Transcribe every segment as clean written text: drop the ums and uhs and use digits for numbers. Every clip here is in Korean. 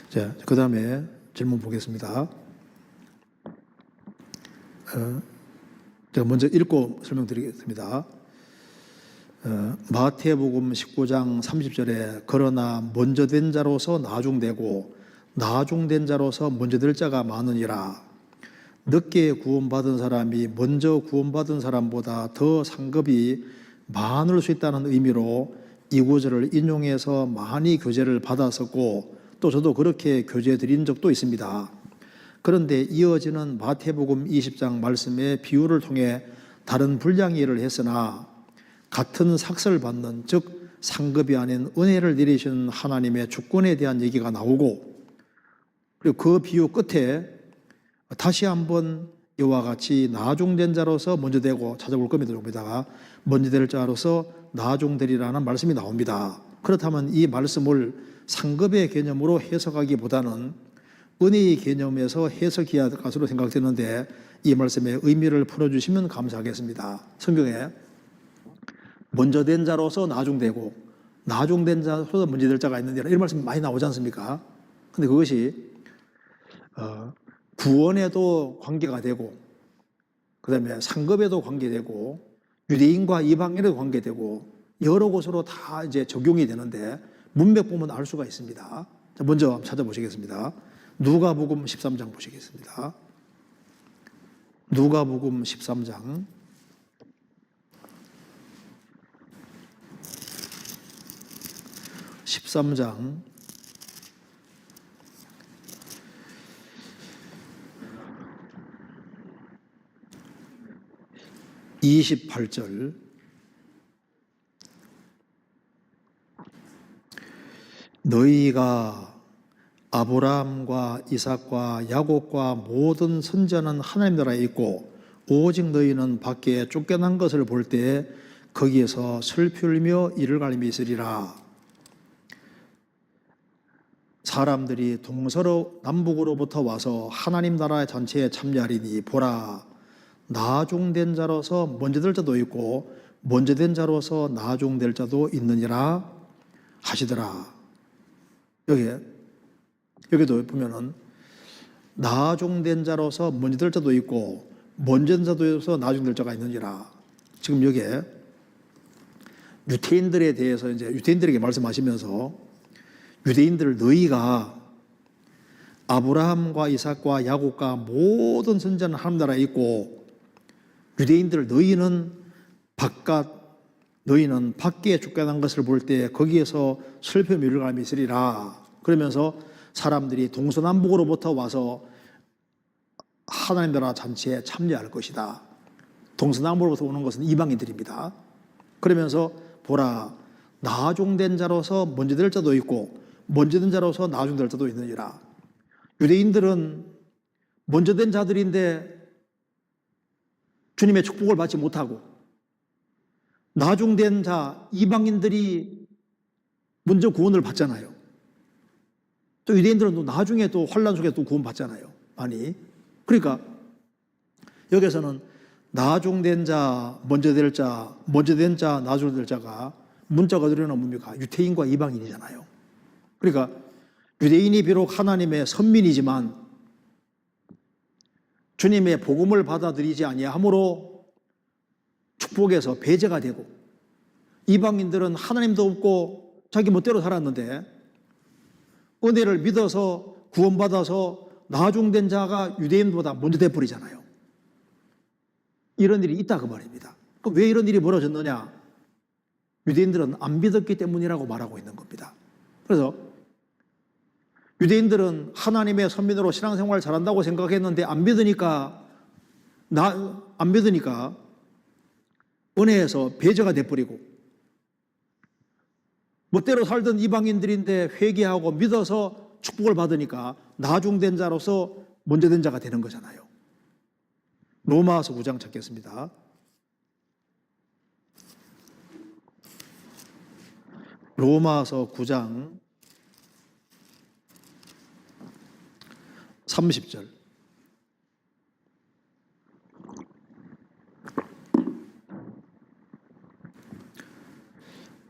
자, 그 다음에 질문 보겠습니다. 제가 먼저 읽고 설명드리겠습니다. 마태복음 19장 30절에 그러나 먼저 된 자로서 나중되고 나중된 자로서 먼저 될 자가 많으니라. 늦게 구원받은 사람이 먼저 구원받은 사람보다 더 상급이 많을 수 있다는 의미로 이 구절을 인용해서 많이 교제를 받았었고 또 저도 그렇게 교제 드린 적도 있습니다. 그런데 이어지는 마태복음 20장 말씀의 비유를 통해 다른 분량이해를 했으나 같은 삭슬 받는 즉 상급이 아닌 은혜를 내리시는 하나님의 주권에 대한 얘기가 나오고 그리고 그 비유 끝에 다시 한번 이와 같이 나중된 자로서 먼저 되고 찾아볼 겁니다. 여기다가 먼저 될 자로서 나중되리라는 말씀이 나옵니다. 그렇다면 이 말씀을 상급의 개념으로 해석하기보다는 은혜의 개념에서 해석해야 할 것으로 생각되는데 이 말씀의 의미를 풀어주시면 감사하겠습니다. 성경에 먼저 된 자로서 나중되고 나중된 자로서 먼저 될 자가 있는데 이런 말씀이 많이 나오지 않습니까? 근데 그것이 구원에도 관계가 되고 그 다음에 상급에도 관계되고 유대인과 이방인에도 관계되고 여러 곳으로 다 이제 적용이 되는데 문맥 보면 알 수가 있습니다. 자, 먼저 찾아보시겠습니다. 누가복음 13장 보시겠습니다. 누가복음 13장 13장 28절 너희가 아브라함과 이삭과 야곱과 모든 선지자는 하나님 나라에 있고 오직 너희는 밖에 쫓겨난 것을 볼 때 거기에서 슬피 울며 이를 갈림이 있으리라. 사람들이 동서로 남북으로부터 와서 하나님 나라의 잔치에 참여하리니 보라 나중된 자로서 먼저 될 자도 있고 먼저 된 자로서 나중될 자도 있느니라 하시더라. 여기도 보면은 나중된 자로서 먼저 될 자도 있고 먼저 된 자로서 나중될 자가 있느니라. 지금 여기에 유대인들에 대해서 이제 유대인들에게 말씀하시면서 유대인들 너희가 아브라함과 이삭과 야곱과 모든 선지자는 하나님 나라에 있고 유대인들 너희는 밖에 쫓겨난 것을 볼 때 거기에서 슬픔 이를 갈림이 있으리라. 그러면서 사람들이 동서남북으로부터 와서 하나님 나라 잔치에 참여할 것이다. 동서남북으로부터 오는 것은 이방인들입니다. 그러면서 보라 나중된 자로서 먼저 될 자도 있고 먼저 된 자로서 나중될 자도 있느니라. 유대인들은 먼저 된 자들인데 주님의 축복을 받지 못하고 나중된 자 이방인들이 먼저 구원을 받잖아요. 또 유대인들은 또 나중에 또 환난 속에 또 구원 받잖아요. 많이. 그러니까 여기서는 나중된 자, 먼저 될 자, 먼저 된 자, 나중 될 자가 문자가 들어오는 뭡니까? 유대인과 이방인이잖아요. 그러니까 유대인이 비록 하나님의 선민이지만 주님의 복음을 받아들이지 아니함으로 축복에서 배제가 되고 이방인들은 하나님도 없고 자기 멋대로 살았는데 은혜를 믿어서 구원받아서 나중된 자가 유대인보다 먼저 돼버리잖아요. 이런 일이 있다 그 말입니다. 그럼 왜 이런 일이 벌어졌느냐? 유대인들은 안 믿었기 때문이라고 말하고 있는 겁니다. 그래서 유대인들은 하나님의 선민으로 신앙생활을 잘한다고 생각했는데 안 믿으니까 은혜에서 배제가 돼버리고 멋대로 살던 이방인들인데 회개하고 믿어서 축복을 받으니까 나중된 자로서 먼저 된 자가 되는 거잖아요. 로마서 9장 찾겠습니다. 로마서 9장 30절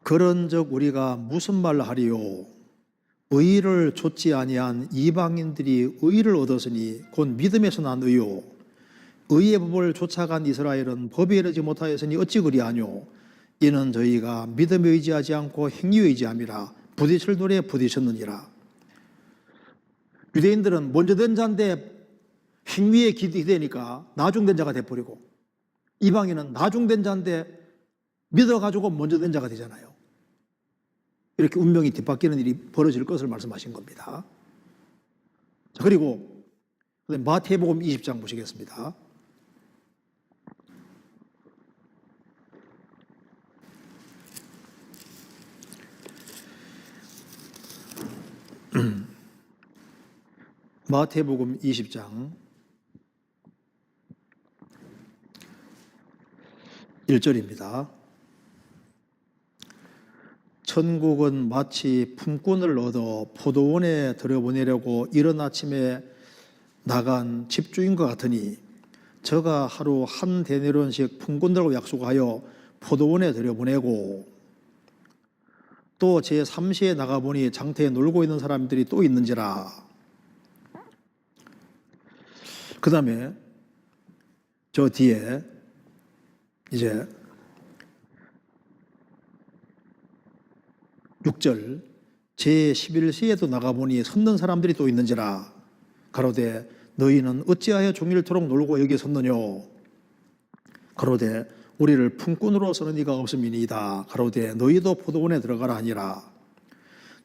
그런즉 우리가 무슨 말을 하리요? 의를 좇지 아니한 이방인들이 의를 얻었으니 곧 믿음에서 난 의요 의의 법을 쫓아간 이스라엘은 법에 이르지 못하였으니 어찌 그리하뇨 이는 저희가 믿음에 의지하지 않고 행위에 의지함이라 부딪힐 돌에 부딪혔느니라. 유대인들은 먼저 된 자인데 행위에 기대니까 나중된 자가 돼버리고, 이방인은 나중된 자인데 믿어가지고 먼저 된 자가 되잖아요. 이렇게 운명이 뒤바뀌는 일이 벌어질 것을 말씀하신 겁니다. 자, 그리고 마태복음 20장 보시겠습니다. 마태복음 20장 1절입니다. 천국은 마치 품꾼을 얻어 포도원에 들여보내려고 이른 아침에 나간 집주인과 같으니 저가 하루 한 데나리온씩 품꾼들과 약속하여 포도원에 들여보내고 또 제3시에 나가보니 장터에 놀고 있는 사람들이 또 있는지라. 그 다음에 저 뒤에 이제 6절 제11시에도 나가보니 섰는 사람들이 또 있는지라. 가로되 너희는 어찌하여 종일토록 놀고 여기 섰느냐. 가로되 우리를 품꾼으로 쓰는 이가 없음이니이다. 가로되 너희도 포도원에 들어가라 하니라.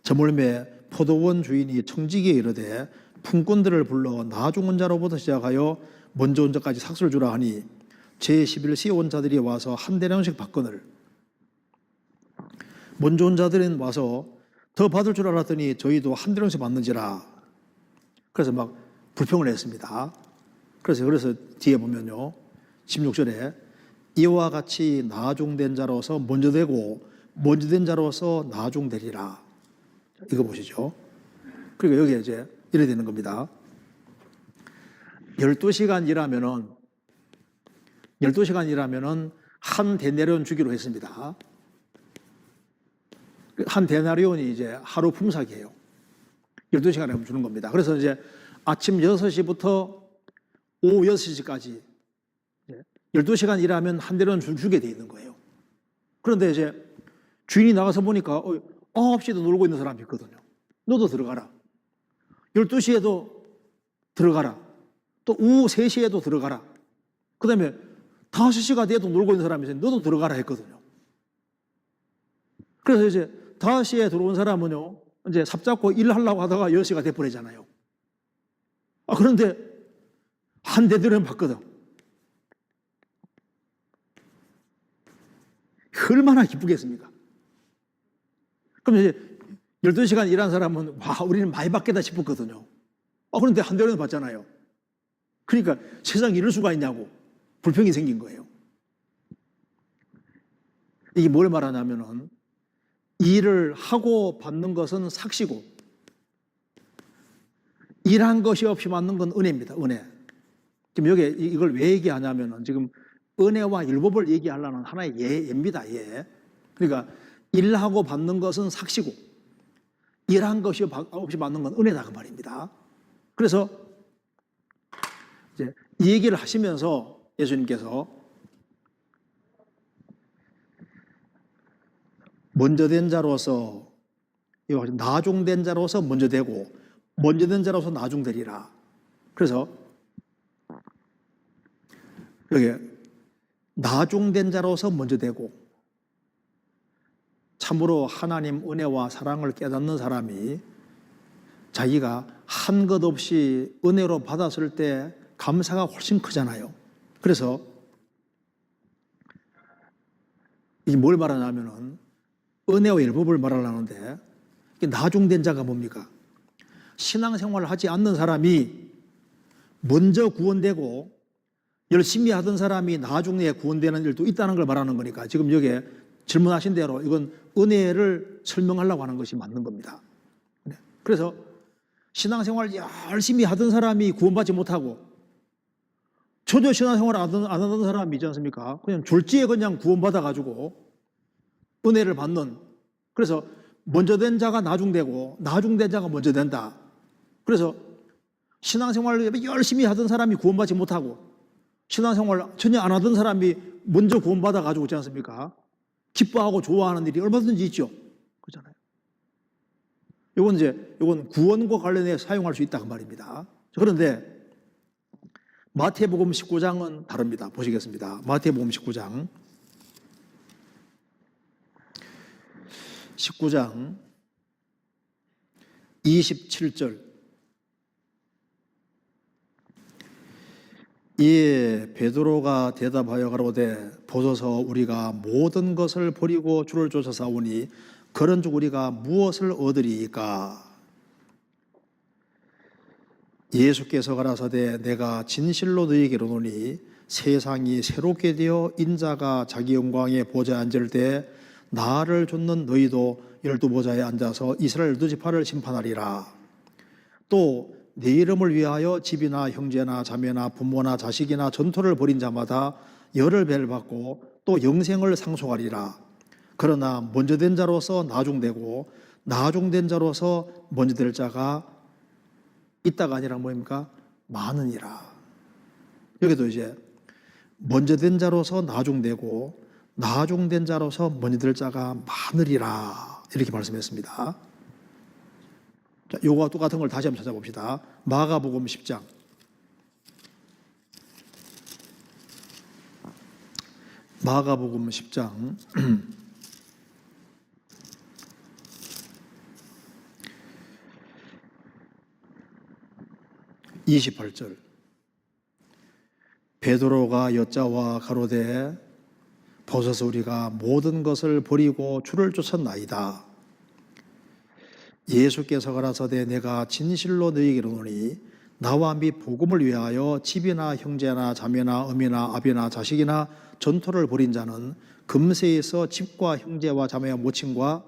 저물매 포도원 주인이 청지기에 이르되 품꾼들을 불러 나중 온 자로부터 시작하여 먼저 온 자까지 삭수를 주라 하니 제11시에 온 자들이 와서 한 데나리온씩 받거늘. 먼저 온 자들은 와서 더 받을 줄 알았더니 저희도 한 데나리온씩 받는지라. 그래서 막 불평을 했습니다. 그래서 뒤에 보면요 16절에 이와 같이 나중된 자로서 먼저 되고 먼저 된 자로서 나중되리라. 이거 보시죠. 그리고 여기에 이제 이래 되는 겁니다. 12시간 일하면은 한 데나리온 주기로 했습니다. 한 데나리온이 이제 하루 품삯이에요. 12시간에 하면 주는 겁니다. 그래서 이제 아침 6시부터 오후 6시까지 12시간 일하면 한 데나리온 주게 돼 있는 거예요. 그런데 이제 주인이 나가서 보니까 9시에도 놀고 있는 사람이 있거든요. 너도 들어가라. 12시에도 들어가라. 또 오후 3시에도 들어가라. 그 다음에 5시가 돼도 놀고 있는 사람이 있어요. 너도 들어가라 했거든요. 그래서 이제 5시에 들어온 사람은요, 이제 삽잡고 일하려고 하다가 10시가 돼버리잖아요. 그런데 한 대들은 받거든. 얼마나 기쁘겠습니까? 그럼 이제 12시간 일한 사람은 와, 우리는 많이 받겠다 싶었거든요. 그런데 한 대는 받잖아요. 그러니까 세상에 이럴 수가 있냐고 불평이 생긴 거예요. 이게 뭘 말하냐면은 일을 하고 받는 것은 삭시고 일한 것이 없이 받는 건 은혜입니다. 은혜. 지금 여기 이걸 왜 얘기하냐면은 지금 은혜와 율법을 얘기하려는 하나의 예입니다. 예. 그러니까 일하고 받는 것은 삭시고 일한 것이 없이 받는 건 은혜다 그 말입니다. 그래서 이제 이 얘기를 하시면서 예수님께서 먼저 된 자로서 나중된 자로서 먼저 되고 먼저 된 자로서 나중되리라. 그래서 여기 나중된 자로서 먼저 되고 참으로 하나님 은혜와 사랑을 깨닫는 사람이 자기가 한 것 없이 은혜로 받았을 때 감사가 훨씬 크잖아요. 그래서 이게 뭘 말하냐면은 은혜와 율법을 말하려는데 나중된 자가 뭡니까? 신앙생활을 하지 않는 사람이 먼저 구원되고 열심히 하던 사람이 나중에 구원되는 일도 있다는 걸 말하는 거니까 지금 여기에 질문하신 대로 이건 은혜를 설명하려고 하는 것이 맞는 겁니다. 그래서 신앙생활 열심히 하던 사람이 구원받지 못하고 전혀 신앙생활 안 하던 사람이 있지 않습니까? 그냥 졸지에 그냥 구원받아가지고 은혜를 받는, 그래서 먼저 된 자가 나중되고 나중된 자가 먼저 된다. 그래서 신앙생활을 열심히 하던 사람이 구원받지 못하고 신앙생활 전혀 안 하던 사람이 먼저 구원받아 가지고 있지 않습니까? 기뻐하고 좋아하는 일이 얼마든지 있죠. 그렇잖아요. 이건 구원과 관련해 사용할 수 있다 그 말입니다. 그런데 마태복음 19장은 다릅니다. 보시겠습니다. 마태복음 19장 27절. 이에 베드로가 대답하여 가로되 보소서 우리가 모든 것을 버리고 주를 쫓아 싸우니 그런즉 우리가 무엇을 얻으리이까? 예수께서 가라사대 내가 진실로 너희에게 이르노니 세상이 새롭게 되어 인자가 자기 영광의 보좌에 앉을 때 나를 쫓는 너희도 12보좌에 앉아서 이스라엘 12지파를 심판하리라. 또 내 이름을 위하여 집이나 형제나 자매나 부모나 자식이나 전토를 벌인 자마다 열을 배를 받고 또 영생을 상속하리라. 그러나 먼저 된 자로서 나중되고 나중된 자로서 먼저 될 자가 있다가 아니라 뭐입니까? 많으니라. 여기도 이제 먼저 된 자로서 나중되고 나중된 자로서 먼저 될 자가 많으리라 이렇게 말씀했습니다. 자, 요거와 똑같은 걸 다시 한번 찾아봅시다. 마가복음 10장 28절. 베드로가 여짜와 가로되 보소서 우리가 모든 것을 버리고 주를 쫓았나이다. 예수께서 가라사대 내가 진실로 너희에게 이르노니 나와 및 복음을 위하여 집이나 형제나 자매나 어미나 아비나 자식이나 전토를 벌인 자는 금세에서 집과 형제와 자매와 모친과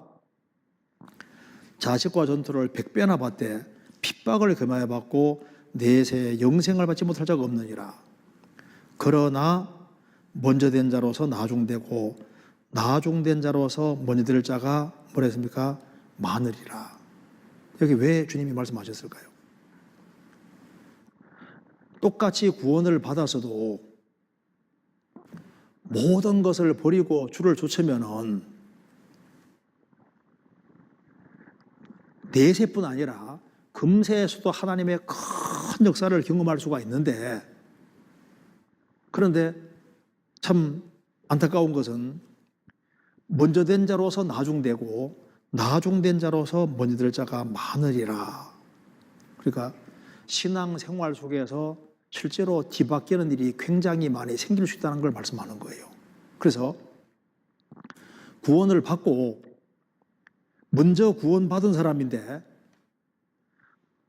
자식과 전토를 100배나 받되 핍박을 금하여 받고 내세 영생을 받지 못할 자가 없느니라. 그러나 먼저 된 자로서 나중되고 나중된 자로서 먼저 될 자가 뭐라 했습니까? 많으리라. 여기 왜 주님이 말씀하셨을까요? 똑같이 구원을 받아서도 모든 것을 버리고 주를 쫓으면은 내세뿐 아니라 금세에서도 하나님의 큰 역사를 경험할 수가 있는데, 그런데 참 안타까운 것은 먼저 된 자로서 나중되고 나중된 자로서 먼저 될 자가 많으리라. 그러니까 신앙생활 속에서 실제로 뒤바뀌는 일이 굉장히 많이 생길 수 있다는 걸 말씀하는 거예요. 그래서 구원을 받고 먼저 구원받은 사람인데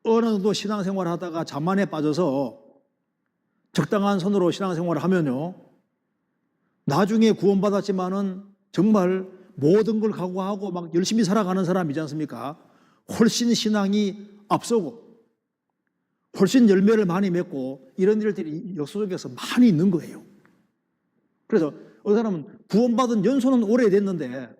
어느 정도 신앙생활 하다가 자만에 빠져서 적당한 선으로 신앙생활을 하면요, 나중에 구원받았지만은 정말 모든 걸 각오하고 막 열심히 살아가는 사람이지 않습니까? 훨씬 신앙이 앞서고 훨씬 열매를 많이 맺고 이런 일들이 역사 속에서 많이 있는 거예요. 그래서 어떤 사람은 구원받은 연수는 오래됐는데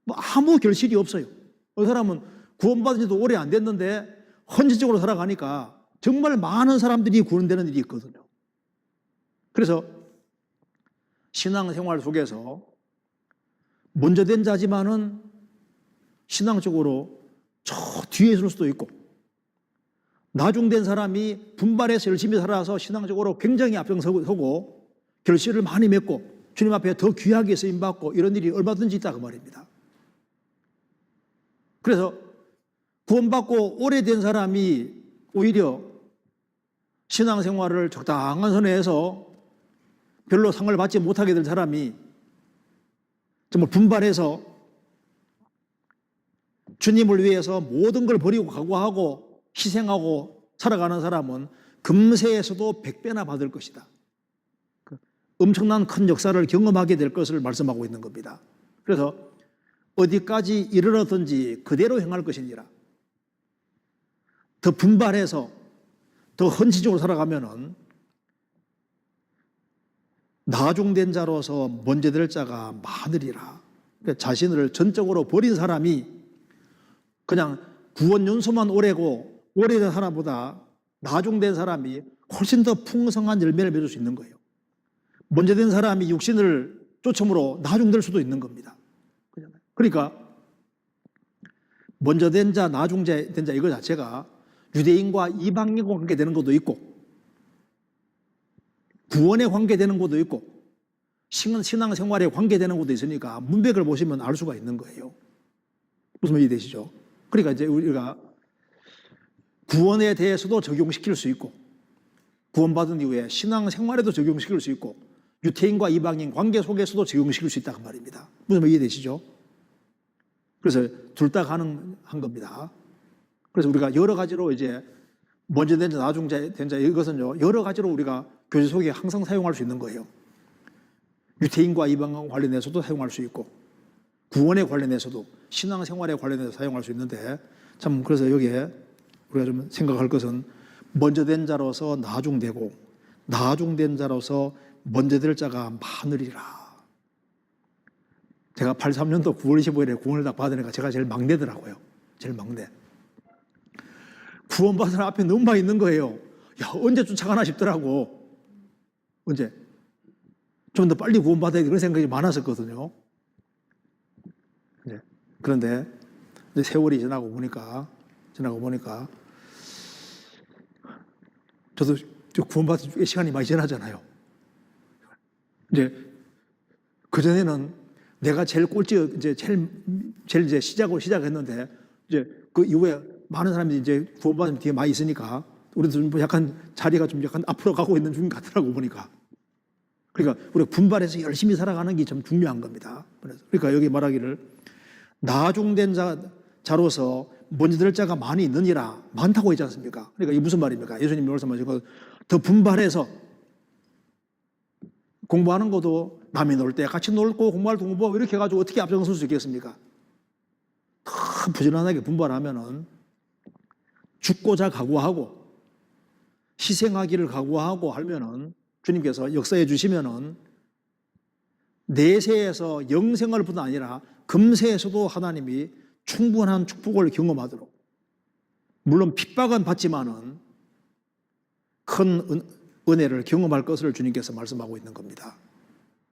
뭐 아무 결실이 없어요. 어떤 사람은 구원받은 지도 오래 안 됐는데 헌신적으로 살아가니까 정말 많은 사람들이 구원되는 일이 있거든요. 그래서 신앙생활 속에서 먼저 된 자지만은 신앙적으로 저 뒤에 있을 수도 있고, 나중된 사람이 분발해서 열심히 살아서 신앙적으로 굉장히 앞장서고 결실을 많이 맺고 주님 앞에 더 귀하게 쓰임받고 이런 일이 얼마든지 있다 그 말입니다. 그래서 구원받고 오래된 사람이 오히려 신앙생활을 적당한 선에 해서 별로 상을 받지 못하게 될 사람이 정말 분발해서 주님을 위해서 모든 걸 버리고 각오하고 희생하고 살아가는 사람은 금세에서도 100배나 받을 것이다. 엄청난 큰 역사를 경험하게 될 것을 말씀하고 있는 겁니다. 그래서 어디까지 이르렀든지 그대로 행할 것이니라. 더 분발해서 더 헌신적으로 살아가면은 나중된 자로서 먼저 될 자가 많으리라. 그러니까 자신을 전적으로 버린 사람이 그냥 구원 연수만 오래고 오래된 사람보다 나중된 사람이 훨씬 더 풍성한 열매를 맺을 수 있는 거예요. 먼저 된 사람이 육신을 쫓음으로 나중될 수도 있는 겁니다. 그러니까 먼저 된 자, 나중된 자 이거 자체가 유대인과 이방인과 관계되는 것도 있고 구원에 관계되는 것도 있고 신앙생활에 관계되는 것도 있으니까 문맥을 보시면 알 수가 있는 거예요. 무슨 말이 되시죠? 그러니까 이제 우리가 구원에 대해서도 적용시킬 수 있고 구원받은 이후에 신앙생활에도 적용시킬 수 있고 유태인과 이방인 관계 속에서도 적용시킬 수 있다는 말입니다. 무슨 말 이해되시죠? 그래서 둘 다 가능한 겁니다. 그래서 우리가 여러 가지로 이제 먼저 된 자, 나중된 자 이것은요 여러 가지로 우리가 교제 속에 항상 사용할 수 있는 거예요. 유태인과 이방인 관련해서도 사용할 수 있고 구원에 관련해서도 신앙생활에 관련해서 사용할 수 있는데 참 그래서 여기에 우리가 좀 생각할 것은 먼저 된 자로서 나중되고 나중된 자로서 먼저 될 자가 많으리라. 제가 83년도 9월 25일에 구원을 딱 받으니까 제가 제일 막내더라고요. 제일 막내. 구원받은 사람 앞에 너무 많이 있는 거예요. 야, 언제 쫓아가나 싶더라고. 언제? 좀 더 빨리 구원받아야 돼. 그런 생각이 많았었거든요. 그런데 이제 세월이 지나고 보니까 저도 구원받은 시간이 많이 지나잖아요. 이제 그전에는 내가 제일 꼴찌, 이제 제일 이제 시작했는데 이제 그 이후에 많은 사람들이 이제 구원받은 뒤에 많이 있으니까 우리도 좀 약간 자리가 좀 약간 앞으로 가고 있는 중 같더라고 보니까. 그러니까 우리가 분발해서 열심히 살아가는 게 좀 중요한 겁니다. 그러니까 여기 말하기를 나중된 자로서 먼저 될 자가 많이 있느니라 많다고 했지 않습니까? 그러니까 이게 무슨 말입니까? 예수님이 말씀하시고 더 분발해서 공부하는 것도 남이 놀 때 같이 놀고 공부할 때 공부하고 이렇게 해가지고 어떻게 앞장설 수 있겠습니까? 더 부지런하게 분발하면은 죽고자 각오하고 희생하기를 각오하고 하면은 주님께서 역사해 주시면은 내세에서 영생을 뿐 아니라 금세에서도 하나님이 충분한 축복을 경험하도록 물론 핍박은 받지만은 큰 은혜를 경험할 것을 주님께서 말씀하고 있는 겁니다.